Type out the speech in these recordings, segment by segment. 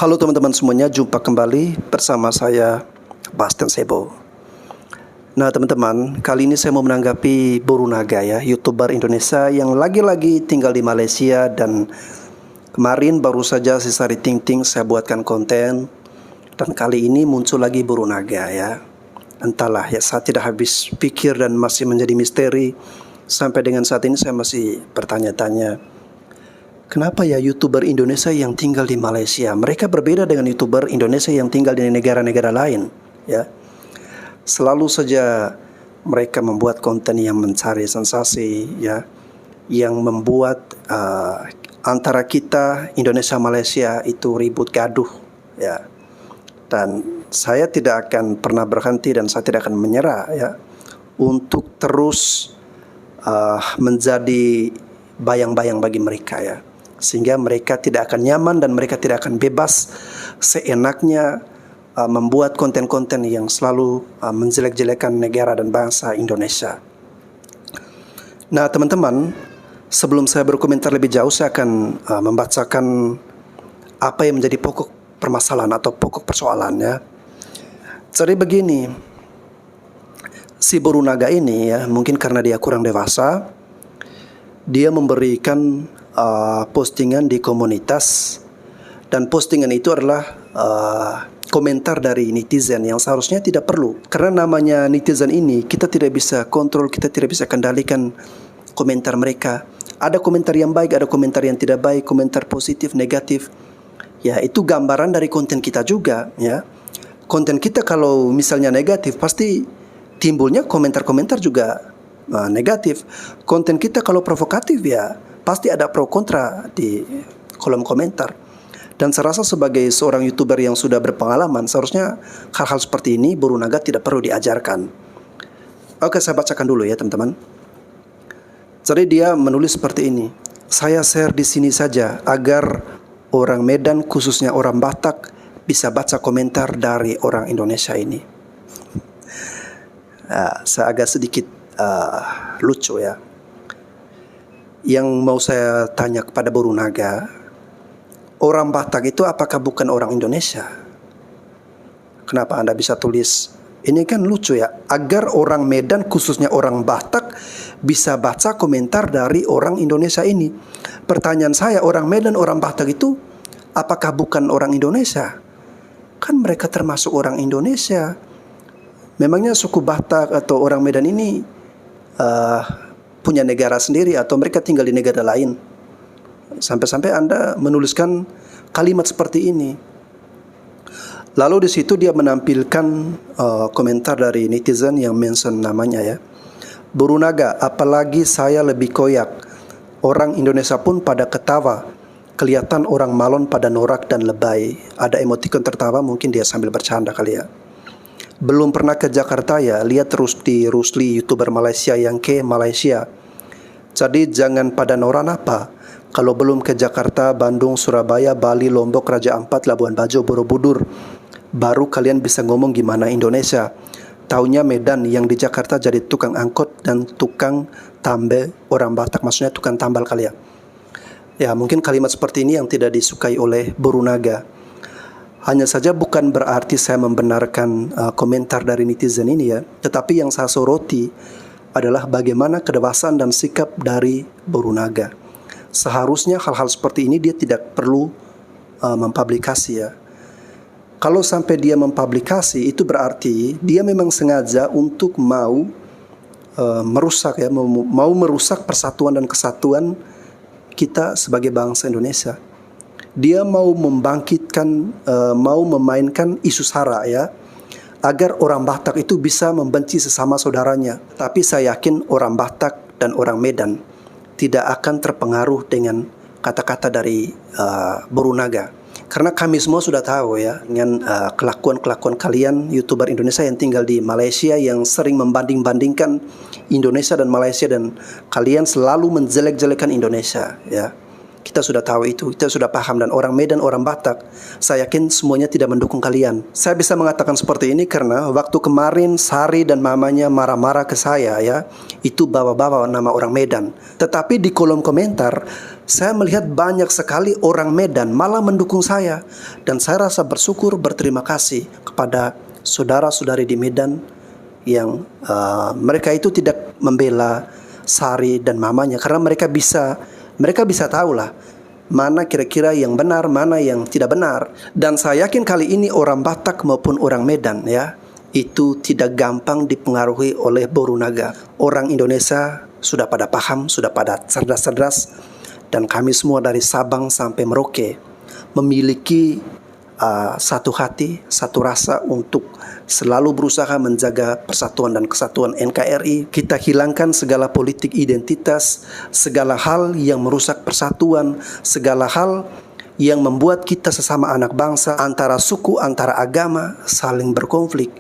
Halo teman-teman semuanya, jumpa kembali bersama saya Bastian Sebo. Nah teman-teman, kali ini saya mau menanggapi Borunaga ya, YouTuber Indonesia yang lagi-lagi tinggal di Malaysia. Dan kemarin baru saja si Sari Ting Ting saya buatkan konten, dan kali ini muncul lagi Borunaga ya. Entahlah ya, saya tidak habis pikir dan masih menjadi misteri. Sampai dengan saat ini saya masih bertanya-tanya, kenapa ya YouTuber Indonesia yang tinggal di Malaysia mereka berbeda dengan YouTuber Indonesia yang tinggal di negara-negara lain ya. Selalu saja mereka membuat konten yang mencari sensasi ya, yang membuat antara kita Indonesia Malaysia itu ribut gaduh ya. Dan saya tidak akan pernah berhenti dan saya tidak akan menyerah ya untuk terus menjadi bayang-bayang bagi mereka ya, sehingga mereka tidak akan nyaman dan mereka tidak akan bebas seenaknya membuat konten-konten yang selalu menjelek-jelekan negara dan bangsa Indonesia. Nah teman-teman, sebelum saya berkomentar lebih jauh, saya akan membacakan apa yang menjadi pokok permasalahan atau pokok persoalannya. Jadi begini, si Borunaga ini ya, mungkin karena dia kurang dewasa, dia memberikan postingan di komunitas, dan postingan itu adalah komentar dari netizen yang seharusnya tidak perlu, karena namanya netizen ini kita tidak bisa kontrol, kita tidak bisa kendalikan komentar mereka. Ada komentar yang baik, ada komentar yang tidak baik, komentar positif, negatif ya, itu gambaran dari konten kita juga ya. Konten kita kalau misalnya negatif, pasti timbulnya komentar-komentar juga negatif. Konten kita kalau provokatif ya, pasti ada pro kontra di kolom komentar. Dan saya rasa sebagai seorang YouTuber yang sudah berpengalaman, seharusnya hal-hal seperti ini Borunaga tidak perlu diajarkan. Oke, saya bacakan dulu ya teman-teman. Jadi dia menulis seperti ini: saya share di sini saja agar orang Medan, khususnya orang Batak, bisa baca komentar dari orang Indonesia ini. Saya agak sedikit lucu ya. Yang mau saya tanya kepada Borunaga, orang Batak itu apakah bukan orang Indonesia? Kenapa Anda bisa tulis ini? Kan lucu ya, agar orang Medan khususnya orang Batak bisa baca komentar dari orang Indonesia ini. Pertanyaan saya, orang Medan, orang Batak itu apakah bukan orang Indonesia? Kan mereka termasuk orang Indonesia. Memangnya suku Batak atau orang Medan ini punya negara sendiri atau mereka tinggal di negara lain? Sampai-sampai Anda menuliskan kalimat seperti ini. Lalu di situ dia menampilkan komentar dari netizen yang mention namanya ya. Borunaga, apalagi saya lebih koyak. Orang Indonesia pun pada ketawa. Kelihatan orang Malon pada norak dan lebay. Ada emoticon tertawa, mungkin dia sambil bercanda kali ya. Belum pernah ke Jakarta ya, lihat Rusli YouTuber Malaysia yang ke Malaysia. Jadi jangan pada noran apa. Kalau belum ke Jakarta, Bandung, Surabaya, Bali, Lombok, Raja Ampat, Labuan Bajo, Borobudur, baru kalian bisa ngomong gimana Indonesia. Taunya Medan, yang di Jakarta jadi tukang angkot dan tukang tambe orang Batak, maksudnya tukang tambal kali ya. Ya mungkin kalimat seperti ini yang tidak disukai oleh Borunaga. Hanya saja bukan berarti saya membenarkan komentar dari netizen ini ya. Tetapi yang saya soroti adalah bagaimana kedewasaan dan sikap dari Borunaga. Seharusnya hal-hal seperti ini dia tidak perlu mempublikasi ya. Kalau sampai dia mempublikasi, itu berarti dia memang sengaja untuk mau merusak ya, mau merusak persatuan dan kesatuan kita sebagai bangsa Indonesia. Dia mau membangkitkan, mau memainkan isu sara ya, agar orang Batak itu bisa membenci sesama saudaranya. Tapi saya yakin orang Batak dan orang Medan tidak akan terpengaruh dengan kata-kata dari Borunaga. Karena kami semua sudah tahu ya, dengan kelakuan-kelakuan kalian YouTuber Indonesia yang tinggal di Malaysia, yang sering membanding-bandingkan Indonesia dan Malaysia, dan kalian selalu menjelek-jelekan Indonesia ya. Kita sudah tahu itu, kita sudah paham. Dan orang Medan, orang Batak, saya yakin semuanya tidak mendukung kalian. Saya bisa mengatakan seperti ini karena waktu kemarin Sari dan mamanya marah-marah ke saya ya, itu bawa-bawa nama orang Medan. Tetapi di kolom komentar saya melihat banyak sekali orang Medan malah mendukung saya. Dan saya rasa bersyukur, berterima kasih kepada saudara-saudari di Medan yang mereka itu tidak membela Sari dan mamanya, karena mereka bisa tahu lah mana kira-kira yang benar, mana yang tidak benar. Dan saya yakin kali ini orang Batak maupun orang Medan ya, itu tidak gampang dipengaruhi oleh Borunaga. Orang Indonesia sudah pada paham, sudah pada cerdas-cerdas, dan kami semua dari Sabang sampai Merauke memiliki satu hati, satu rasa untuk selalu berusaha menjaga persatuan dan kesatuan NKRI. Kita hilangkan segala politik identitas, segala hal yang merusak persatuan, segala hal yang membuat kita sesama anak bangsa, antara suku, antara agama, saling berkonflik.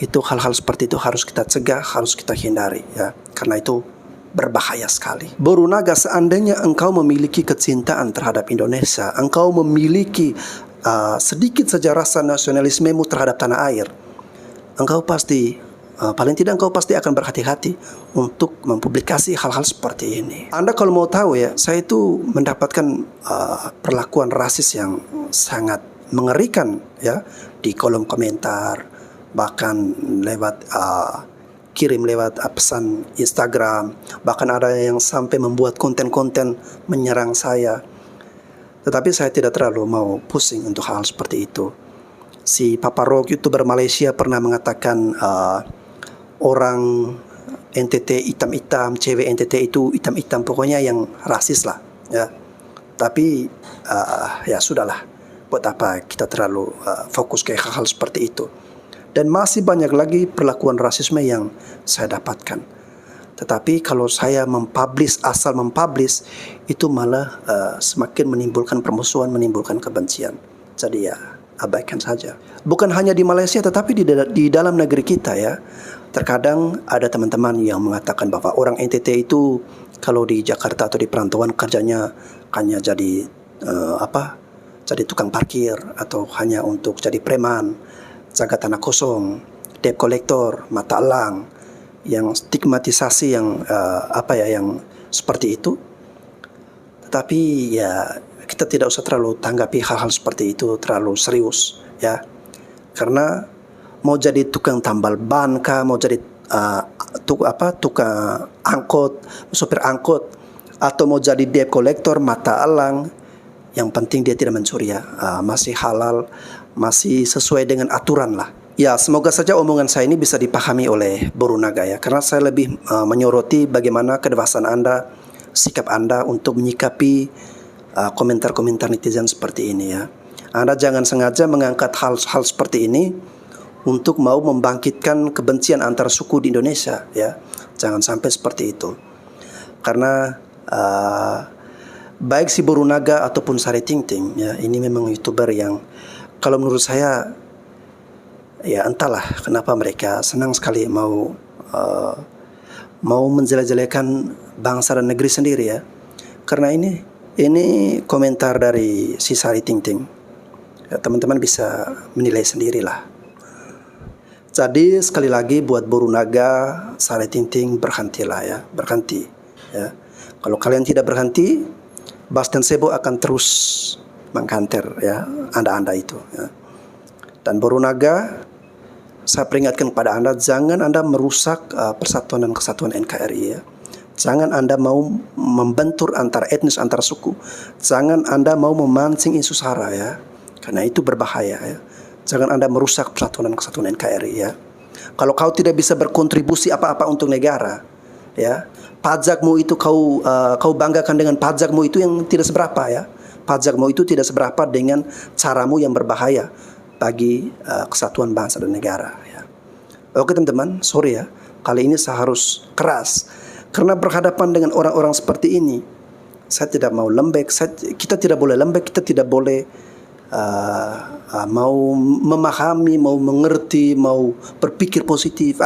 Itu hal-hal seperti itu harus kita cegah, harus kita hindari ya. Karena itu berbahaya sekali. Borunaga, seandainya engkau memiliki kecintaan terhadap Indonesia, engkau memiliki sedikit saja rasa nasionalismemu terhadap tanah air, engkau pasti paling tidak engkau pasti akan berhati-hati untuk mempublikasi hal-hal seperti ini. Anda kalau mau tahu ya, saya itu mendapatkan perlakuan rasis yang sangat mengerikan ya di kolom komentar, bahkan lewat kirim lewat pesan Instagram, bahkan ada yang sampai membuat konten-konten menyerang saya. Tetapi saya tidak terlalu mau pusing untuk hal seperti itu. Si Papa Rock, YouTuber Malaysia, pernah mengatakan orang NTT hitam-hitam, cewek NTT itu hitam-hitam, pokoknya yang rasis lah ya. Tapi ya sudahlah, buat apa kita terlalu fokus ke hal-hal seperti itu. Dan masih banyak lagi perlakuan rasisme yang saya dapatkan. Tetapi kalau saya asal mempublish, itu malah semakin menimbulkan permusuhan, menimbulkan kebencian. Jadi ya abaikan saja. Bukan hanya di Malaysia, tetapi di dalam negeri kita ya. Terkadang ada teman-teman yang mengatakan bahwa orang NTT itu kalau di Jakarta atau di perantauan kerjanya hanya jadi jadi tukang parkir, atau hanya untuk jadi preman, jaga tanah kosong, debt collector, mata elang, yang stigmatisasi yang yang seperti itu. Tetapi ya kita tidak usah terlalu tanggapi hal-hal seperti itu terlalu serius ya. Karena mau jadi tukang tambal ban kah, mau jadi tukang angkot, sopir angkot, atau mau jadi debt collector, mata elang, yang penting dia tidak mencuri ya, masih halal, masih sesuai dengan aturan lah. Ya, semoga saja omongan saya ini bisa dipahami oleh Borunaga ya, karena saya lebih menyoroti bagaimana kedewasaan Anda, sikap Anda untuk menyikapi komentar-komentar netizen seperti ini ya. Anda jangan sengaja mengangkat hal-hal seperti ini untuk mau membangkitkan kebencian antar suku di Indonesia ya. Jangan sampai seperti itu. Karena baik si Borunaga ataupun Sari Tingting ya, ini memang YouTuber yang kalau menurut saya ya entahlah kenapa mereka senang sekali mau menjelek-jelekan bangsa dan negeri sendiri ya. Karena ini komentar dari si Sari Tingting. Ya, teman-teman bisa menilai sendirilah. Jadi sekali lagi buat Borunaga, Sari Tingting, berhentilah ya, berhenti ya. Kalau kalian tidak berhenti, Bas dan Sebo akan terus mengkanter ya Anda itu ya. Dan Borunaga, saya peringatkan kepada Anda, jangan Anda merusak persatuan dan kesatuan NKRI ya. Jangan Anda mau membentur antar etnis, antar suku. Jangan Anda mau memancing isu sara ya. Karena itu berbahaya ya. Jangan Anda merusak persatuan dan kesatuan NKRI ya. Kalau kau tidak bisa berkontribusi apa-apa untuk negara ya, pajakmu itu kau banggakan dengan pajakmu itu yang tidak seberapa ya. Pajakmu itu tidak seberapa dengan caramu yang berbahaya bagi kesatuan bangsa dan negara ya. Oke teman-teman, sorry ya, kali ini saya harus keras karena berhadapan dengan orang-orang seperti ini. Saya tidak mau lembek, kita tidak boleh lembek, kita tidak boleh mau memahami, mau mengerti, mau berpikir positif.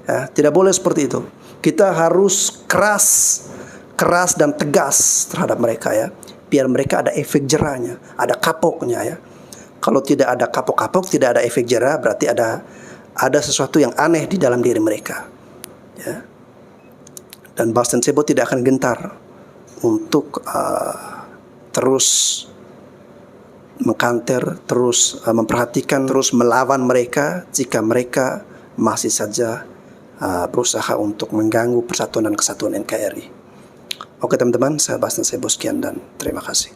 Ya, tidak boleh seperti itu. Kita harus keras dan tegas terhadap mereka ya, biar mereka ada efek jerahnya, ada kapoknya ya. Kalau tidak ada kapok-kapok, tidak ada efek jerah, berarti ada sesuatu yang aneh di dalam diri mereka ya. Dan Bas dan Sebo tidak akan gentar untuk terus mengkanter, terus memperhatikan, terus melawan mereka jika mereka masih saja berusaha untuk mengganggu persatuan dan kesatuan NKRI. Oke teman-teman, saya Bas dan saya Boskian dan terima kasih.